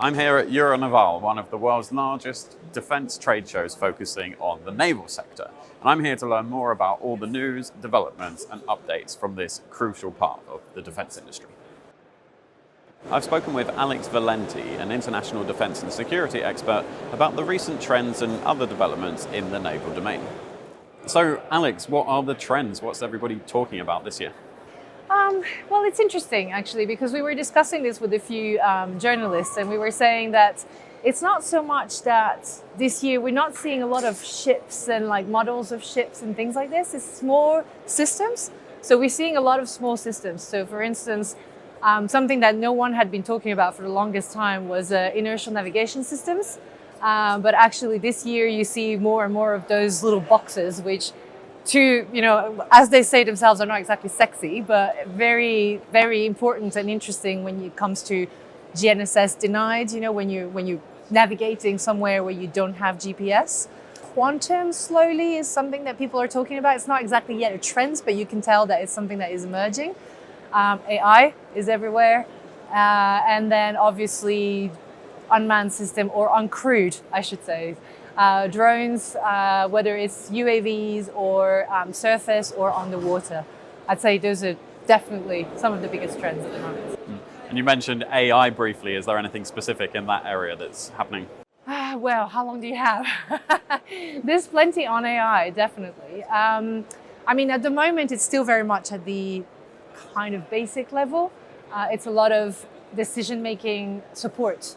I'm here at Naval, one of the world's largest defence trade shows focusing on the naval sector. And I'm here to learn more about all the news, developments and updates from this crucial part of the defence industry. I've spoken with Alix Valenti, an international defence and security expert, about the recent trends and other developments in the naval domain. So, Alix, what are the trends? What's everybody talking about this year? Well, it's interesting actually, because we were discussing this with a few journalists, and we were saying that it's not so much that this year we're not seeing a lot of ships and like models of ships and things like this. It's more systems. So we're seeing a lot of small systems. So for instance, something that no one had been talking about for the longest time was inertial navigation systems. But actually this year you see more and more of those little boxes, which as they say themselves, are not exactly sexy, but very, very important and interesting when it comes to GNSS denied, when you're navigating somewhere where you don't have GPS. Quantum slowly is something that people are talking about. It's not exactly yet a trend, but you can tell that it's something that is emerging. AI is everywhere. And then obviously unmanned system, or uncrewed, I should say. Drones, whether it's UAVs or surface or on the water. I'd say those are definitely some of the biggest trends at the moment. And you mentioned AI briefly. Is there anything specific in that area that's happening? Well, how long do you have? There's plenty on AI, definitely. At the moment, it's still very much at the kind of basic level. It's a lot of decision-making support.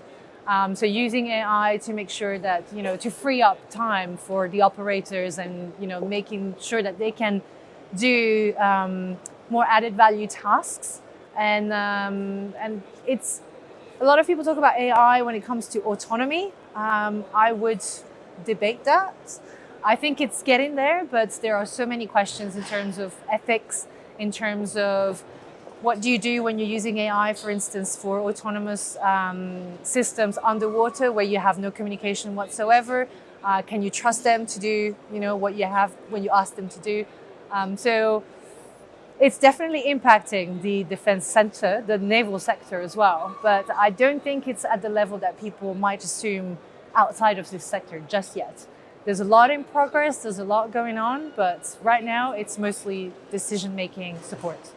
So using AI to make sure that, to free up time for the operators and, making sure that they can do more added value tasks. And it's, a lot of people talk about AI when it comes to autonomy. I would debate that. I think it's getting there, but there are so many questions in terms of ethics, in terms of what do you do when you're using AI, for instance, for autonomous systems underwater where you have no communication whatsoever? Can you trust them to do, what you have when you ask them to do? So it's definitely impacting the defense sector, the naval sector as well. But I don't think it's at the level that people might assume outside of this sector just yet. There's a lot in progress, there's a lot going on, but right now it's mostly decision-making support.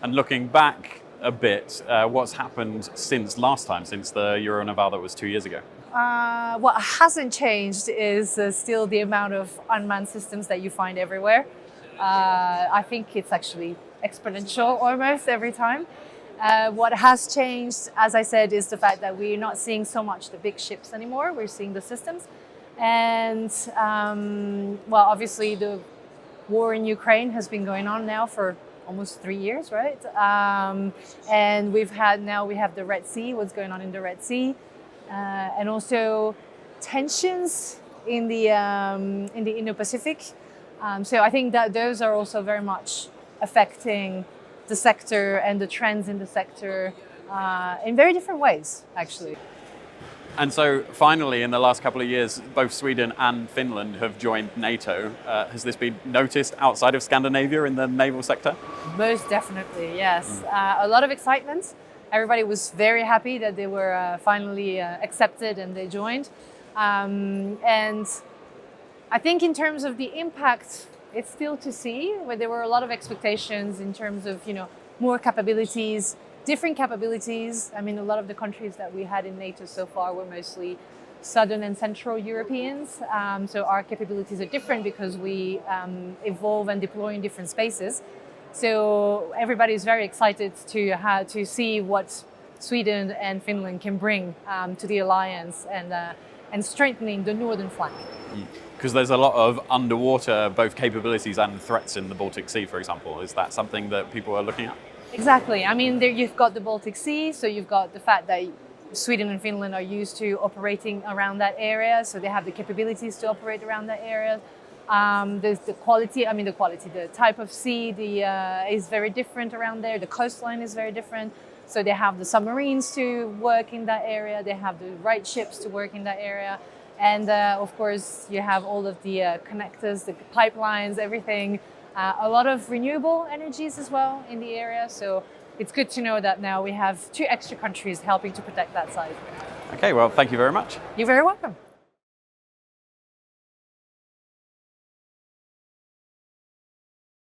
And looking back a bit, what's happened since last time, since the Naval that was 2 years ago? What hasn't changed is still the amount of unmanned systems that you find everywhere. I think it's actually exponential almost every time. What has changed, as I said, is the fact that we're not seeing so much the big ships anymore. We're seeing the systems. And, obviously the war in Ukraine has been going on now for almost 3 years, right? And we have the Red Sea, what's going on in the Red Sea, and also tensions in the Indo-Pacific. So I think that those are also very much affecting the sector and the trends in the sector in very different ways, actually. And so finally, in the last couple of years, both Sweden and Finland have joined NATO. Has this been noticed outside of Scandinavia in the naval sector? Most definitely, yes. A lot of excitement. Everybody was very happy that they were finally accepted and they joined. And I think in terms of the impact, it's still to see, where there were a lot of expectations in terms of, more capabilities, different capabilities. A lot of the countries that we had in NATO so far were mostly Southern and Central Europeans. So our capabilities are different because we evolve and deploy in different spaces. So everybody is very excited to see what Sweden and Finland can bring to the alliance and strengthening the northern flank. Because there's a lot of underwater, both capabilities and threats in the Baltic Sea, for example. Is that something that people are looking at? Exactly. There you've got the Baltic Sea, so you've got the fact that Sweden and Finland are used to operating around that area, so they have the capabilities to operate around that area. There's the quality, the type of sea is very different around there. The coastline is very different. So they have the submarines to work in that area. They have the right ships to work in that area. And of course, you have all of the connectors, the pipelines, everything. A lot of renewable energies as well in the area. So it's good to know that now we have 2 extra countries helping to protect that side. Okay, well, thank you very much. You're very welcome.